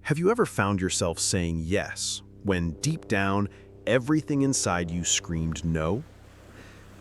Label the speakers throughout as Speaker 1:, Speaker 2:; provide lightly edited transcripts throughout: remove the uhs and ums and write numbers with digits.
Speaker 1: Have you ever found yourself saying yes when deep down everything inside you screamed no?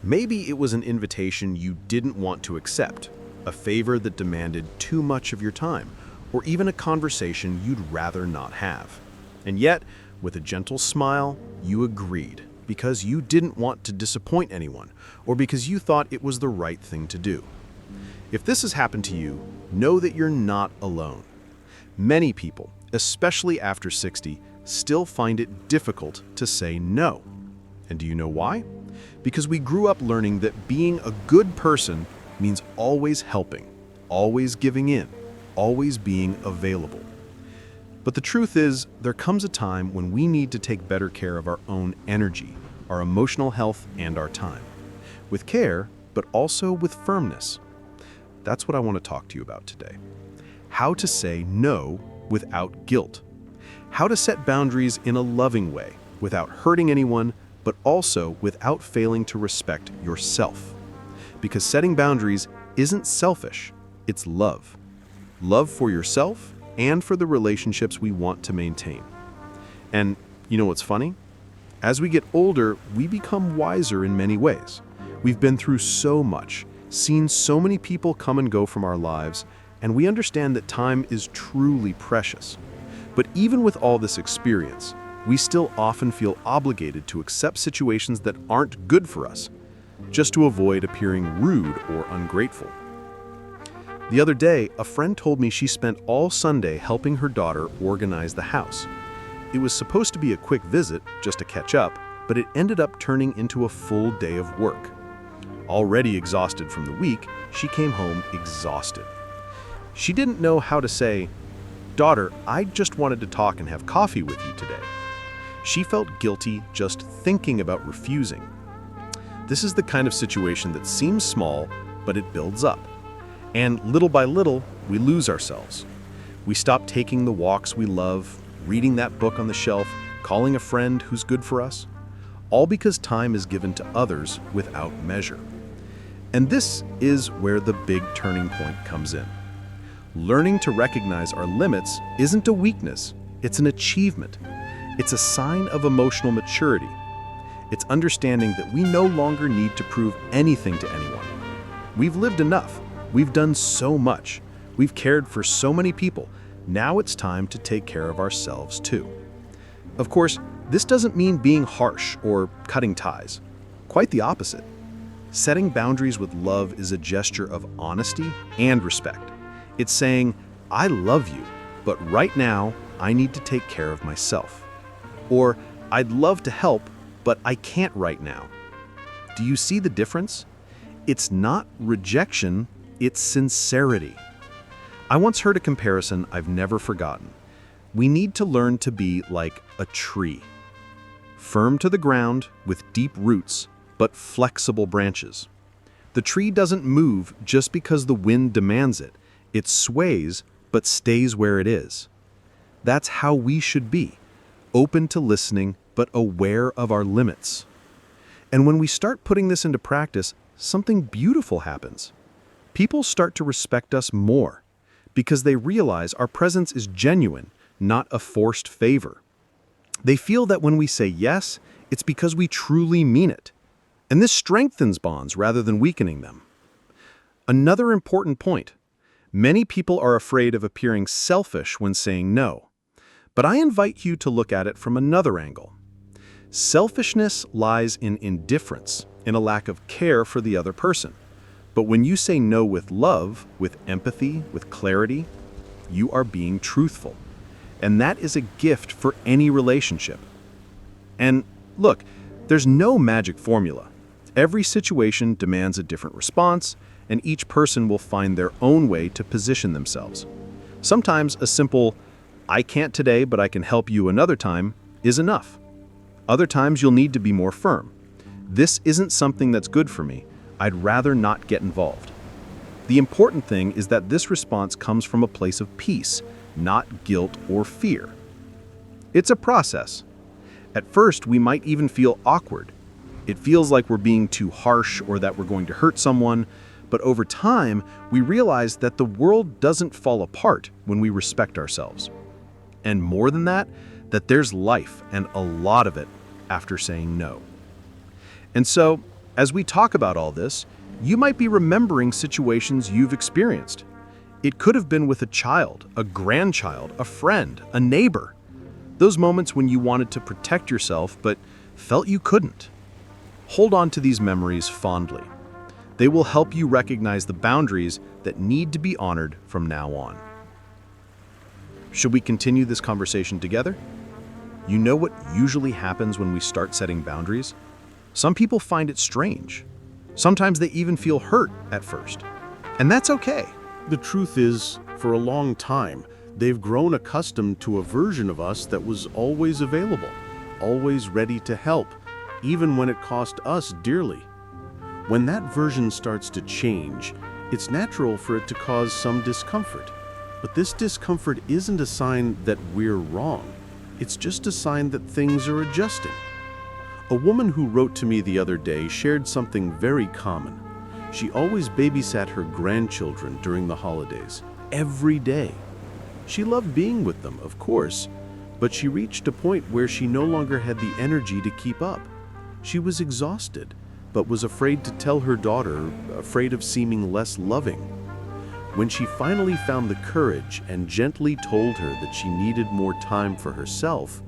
Speaker 1: Maybe it was an invitation you didn't want to accept, a favor that demanded too much of your time, or even a conversation you'd rather not have. And yet, with a gentle smile, you agreed because you didn't want to disappoint anyone or because you thought it was the right thing to do. If this has happened to you, know that you're not alone. Many people, especially after 60, still find it difficult to say no. And do you know why? Because we grew up learning that being a good person means always helping, always giving in, always being available. But the truth is, there comes a time when we need to take better care of our own energy, our emotional health, and our time. With care, but also with firmness. That's what I want to talk to you about today. How to say no without guilt. How to set boundaries in a loving way, without hurting anyone, but also without failing to respect yourself. Because setting boundaries isn't selfish, it's love. Love for yourself and for the relationships we want to maintain. And you know what's funny? As we get older, we become wiser in many ways. We've been through so much, seen so many people come and go from our lives, and we understand that time is truly precious. But even with all this experience, we still often feel obligated to accept situations that aren't good for us, just to avoid appearing rude or ungrateful. The other day, a friend told me she spent all Sunday helping her daughter organize the house. It was supposed to be a quick visit, just to catch up, but it ended up turning into a full day of work. Already exhausted from the week, she came home exhausted. She didn't know how to say, "Daughter, I just wanted to talk and have coffee with you today." She felt guilty just thinking about refusing. This is the kind of situation that seems small, but it builds up. And little by little, we lose ourselves. We stop taking the walks we love, reading that book on the shelf, calling a friend who's good for us, all because time is given to others without measure. And this is where the big turning point comes in. Learning to recognize our limits isn't a weakness, it's an achievement. It's a sign of emotional maturity. It's understanding that we no longer need to prove anything to anyone. We've lived enough. We've done so much. We've cared for so many people. Now it's time to take care of ourselves too. Of course, this doesn't mean being harsh or cutting ties. Quite the opposite. Setting boundaries with love is a gesture of honesty and respect. It's saying, "I love you, but right now I need to take care of myself." Or, "I'd love to help, but I can't right now." Do you see the difference? It's not rejection, it's sincerity. I once heard a comparison I've never forgotten. We need to learn to be like a tree. Firm to the ground with deep roots, but flexible branches. The tree doesn't move just because the wind demands it. It sways, but stays where it is. That's how we should be. Open to listening, but aware of our limits. And when we start putting this into practice, something beautiful happens. People start to respect us more because they realize our presence is genuine, not a forced favor. They feel that when we say yes, it's because we truly mean it. And this strengthens bonds rather than weakening them. Another important point. Many people are afraid of appearing selfish when saying no. But I invite you to look at it from another angle. Selfishness lies in indifference, in a lack of care for the other person. But when you say no with love, with empathy, with clarity, you are being truthful. And that is a gift for any relationship. And look, there's no magic formula. Every situation demands a different response, and each person will find their own way to position themselves. Sometimes a simple, "I can't today, but I can help you another time," is enough. Other times you'll need to be more firm. "This isn't something that's good for me. I'd rather not get involved." The important thing is that this response comes from a place of peace, not guilt or fear. It's a process. At first, we might even feel awkward. It feels like we're being too harsh or that we're going to hurt someone, but over time, we realize that the world doesn't fall apart when we respect ourselves. And more than that, that there's life, and a lot of it, after saying no. And so, as we talk about all this, you might be remembering situations you've experienced. It could have been with a child, a grandchild, a friend, a neighbor. Those moments when you wanted to protect yourself but felt you couldn't. Hold on to these memories fondly. They will help you recognize the boundaries that need to be honored from now on. Should we continue this conversation together? You know what usually happens when we start setting boundaries? Some people find it strange. Sometimes they even feel hurt at first. And that's okay.
Speaker 2: The truth is, for a long time, they've grown accustomed to a version of us that was always available, always ready to help, even when it cost us dearly. When that version starts to change, it's natural for it to cause some discomfort. But this discomfort isn't a sign that we're wrong. It's just a sign that things are adjusting. A woman who wrote to me the other day shared something very common. She always babysat her grandchildren during the holidays, every day. She loved being with them, of course, but she reached a point where she no longer had the energy to keep up. She was exhausted, but was afraid to tell her daughter, afraid of seeming less loving. When she finally found the courage and gently told her that she needed more time for herself,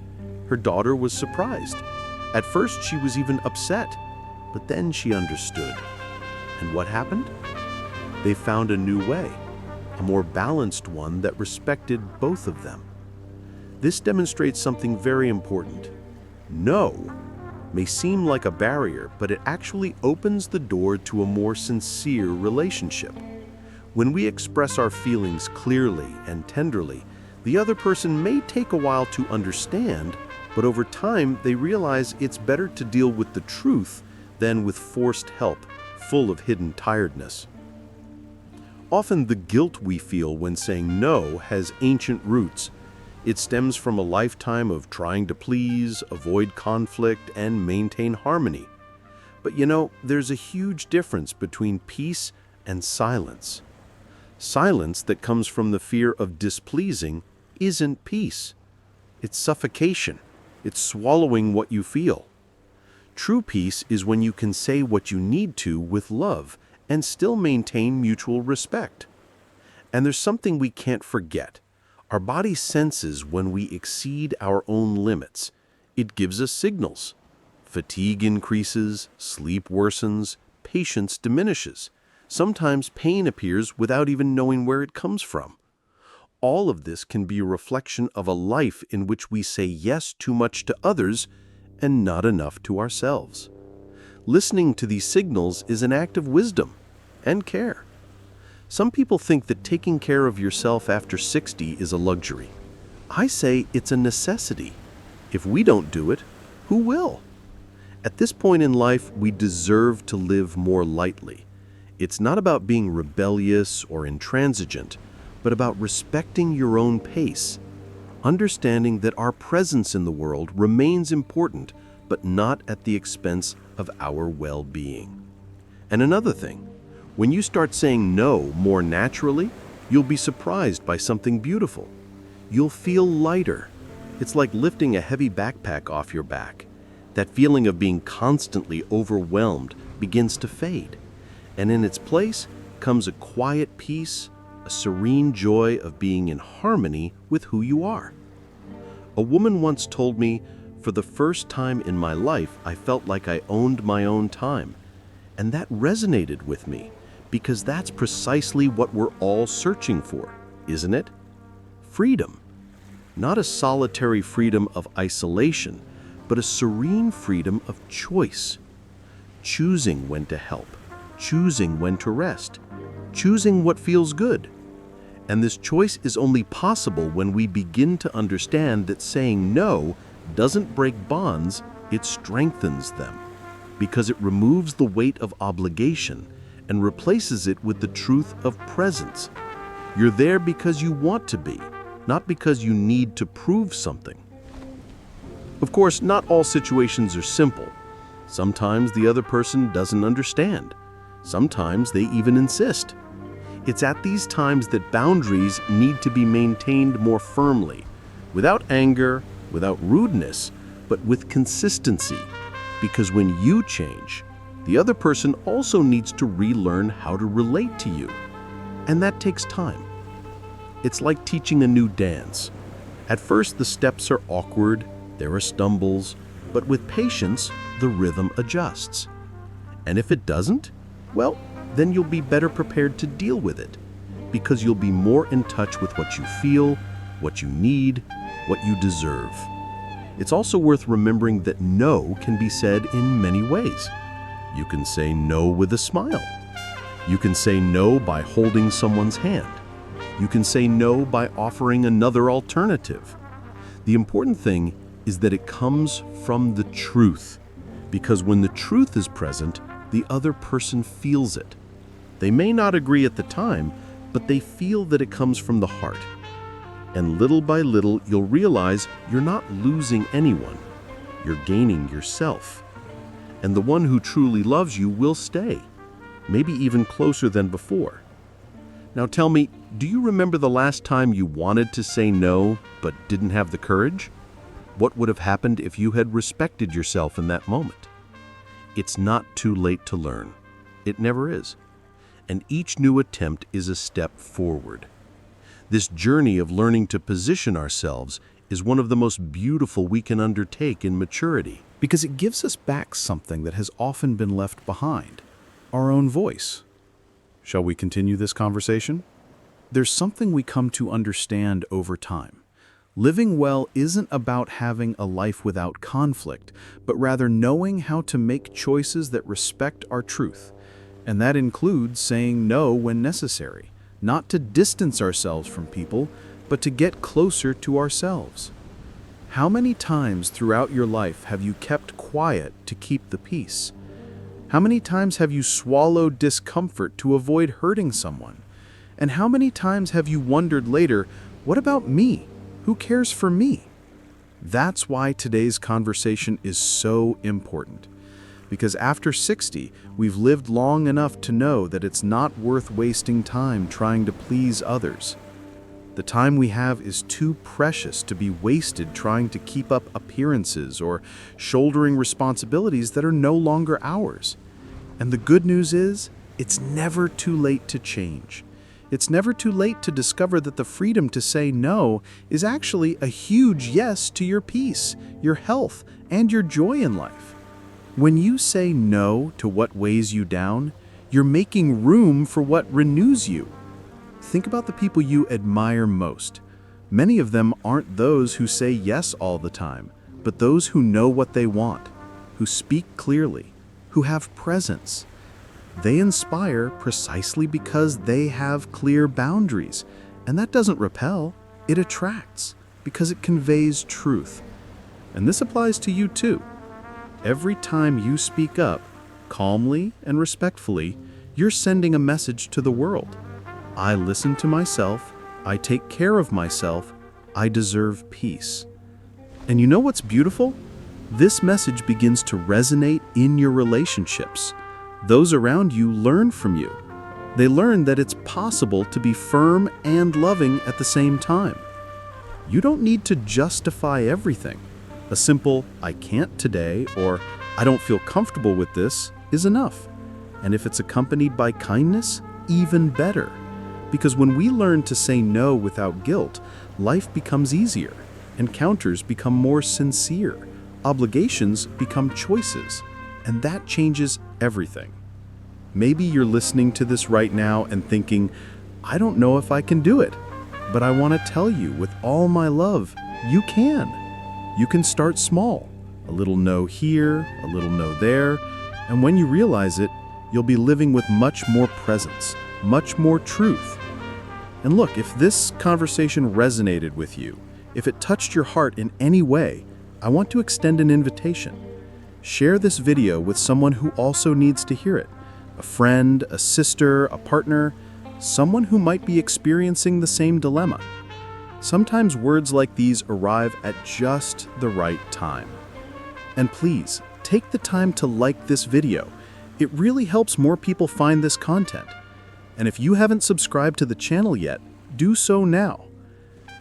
Speaker 2: her daughter was surprised. At first, she was even upset, but then she understood. And what happened? They found a new way, a more balanced one that respected both of them. This demonstrates something very important. No may seem like a barrier, but it actually opens the door to a more sincere relationship. When we express our feelings clearly and tenderly, the other person may take a while to understand, but over time they realize it's better to deal with the truth than with forced help, full of hidden tiredness. Often the guilt we feel when saying no has ancient roots. It stems from a lifetime of trying to please, avoid conflict, and maintain harmony. But there's a huge difference between peace and silence. Silence that comes from the fear of displeasing isn't peace. It's suffocation. It's swallowing what you feel. True peace is when you can say what you need to with love and still maintain mutual respect. And there's something we can't forget. Our body senses when we exceed our own limits. It gives us signals. Fatigue increases, sleep worsens, patience diminishes. Sometimes pain appears without even knowing where it comes from. All of this can be a reflection of a life in which we say yes too much to others and not enough to ourselves. Listening to these signals is an act of wisdom and care. Some people think that taking care of yourself after 60 is a luxury. I say it's a necessity. If we don't do it, who will? At this point in life, we deserve to live more lightly. It's not about being rebellious or intransigent, but about respecting your own pace, understanding that our presence in the world remains important, but not at the expense of our well-being. And another thing, when you start saying no more naturally, you'll be surprised by something beautiful. You'll feel lighter. It's like lifting a heavy backpack off your back. That feeling of being constantly overwhelmed begins to fade. And in its place comes a quiet peace, a serene joy of being in harmony with who you are. A woman once told me, "For the first time in my life, I felt like I owned my own time." And that resonated with me, because that's precisely what we're all searching for, isn't it? Freedom. Not a solitary freedom of isolation, but a serene freedom of choice. Choosing when to help, choosing when to rest, choosing what feels good. And this choice is only possible when we begin to understand that saying no doesn't break bonds, it strengthens them, because it removes the weight of obligation and replaces it with the truth of presence. You're there because you want to be, not because you need to prove something. Of course, not all situations are simple. Sometimes the other person doesn't understand. Sometimes they even insist. It's at these times that boundaries need to be maintained more firmly, without anger, without rudeness, but with consistency. Because when you change, the other person also needs to relearn how to relate to you. And that takes time. It's like teaching a new dance. At first, the steps are awkward, there are stumbles, but with patience, the rhythm adjusts. And if it doesn't, well, then you'll be better prepared to deal with it, because you'll be more in touch with what you feel, what you need, what you deserve. It's also worth remembering that no can be said in many ways. You can say no with a smile. You can say no by holding someone's hand. You can say no by offering another alternative. The important thing is that it comes from the truth, because when the truth is present, the other person feels it. They may not agree at the time, but they feel that it comes from the heart. And little by little, you'll realize you're not losing anyone. You're gaining yourself. And the one who truly loves you will stay, maybe even closer than before. Now tell me, do you remember the last time you wanted to say no, but didn't have the courage? What would have happened if you had respected yourself in that moment? It's not too late to learn. It never is. And each new attempt is a step forward. This journey of learning to position ourselves is one of the most beautiful we can undertake in maturity.
Speaker 3: Because it gives us back something that has often been left behind, our own voice. Shall we continue this conversation? There's something we come to understand over time. Living well isn't about having a life without conflict, but rather knowing how to make choices that respect our truth. And that includes saying no when necessary, not to distance ourselves from people, but to get closer to ourselves. How many times throughout your life have you kept quiet to keep the peace? How many times have you swallowed discomfort to avoid hurting someone? And how many times have you wondered later, what about me? Who cares for me? That's why today's conversation is so important. Because after 60, we've lived long enough to know that it's not worth wasting time trying to please others. The time we have is too precious to be wasted trying to keep up appearances or shouldering responsibilities that are no longer ours. And the good news is, it's never too late to change. It's never too late to discover that the freedom to say no is actually a huge yes to your peace, your health, and your joy in life. When you say no to what weighs you down, you're making room for what renews you. Think about the people you admire most. Many of them aren't those who say yes all the time, but those who know what they want, who speak clearly, who have presence. They inspire precisely because they have clear boundaries, and that doesn't repel, it attracts, because it conveys truth. And this applies to you too. Every time you speak up, calmly and respectfully, you're sending a message to the world. I listen to myself, I take care of myself, I deserve peace. And you know what's beautiful? This message begins to resonate in your relationships. Those around you learn from you. They learn that it's possible to be firm and loving at the same time. You don't need to justify everything. A simple, I can't today, or I don't feel comfortable with this, is enough. And if it's accompanied by kindness, even better. Because when we learn to say no without guilt, life becomes easier, encounters become more sincere, obligations become choices, and that changes everything. Maybe you're listening to this right now and thinking, I don't know if I can do it, but I want to tell you with all my love, you can. You can start small, a little no here, a little no there, and when you realize it, you'll be living with much more presence, much more truth. And look, if this conversation resonated with you, if it touched your heart in any way, I want to extend an invitation. Share this video with someone who also needs to hear it. A friend, a sister, a partner, someone who might be experiencing the same dilemma. Sometimes words like these arrive at just the right time. And please, take the time to like this video. It really helps more people find this content. And if you haven't subscribed to the channel yet, do so now.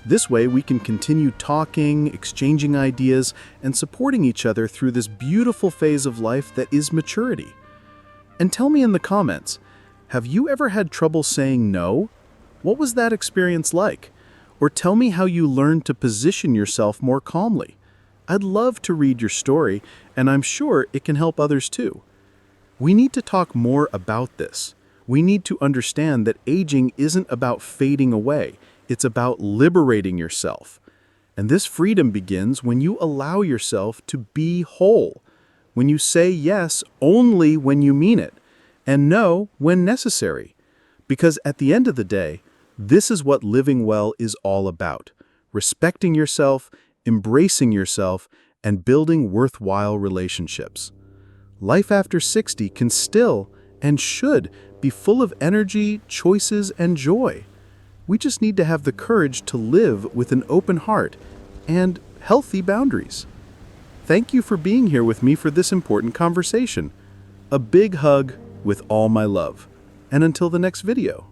Speaker 3: This way, we can continue talking, exchanging ideas, and supporting each other through this beautiful phase of life that is maturity. And tell me in the comments, have you ever had trouble saying no? What was that experience like? Or tell me how you learned to position yourself more calmly. I'd love to read your story, and I'm sure it can help others too. We need to talk more about this. We need to understand that aging isn't about fading away. It's about liberating yourself. And this freedom begins when you allow yourself to be whole, when you say yes only when you mean it, and no when necessary. Because at the end of the day, this is what living well is all about: respecting yourself, embracing yourself, and building worthwhile relationships. Life after 60 can still and should be full of energy, choices, and joy. We just need to have the courage to live with an open heart and healthy boundaries. Thank you for being here with me for this important conversation. A big hug with all my love. And until the next video.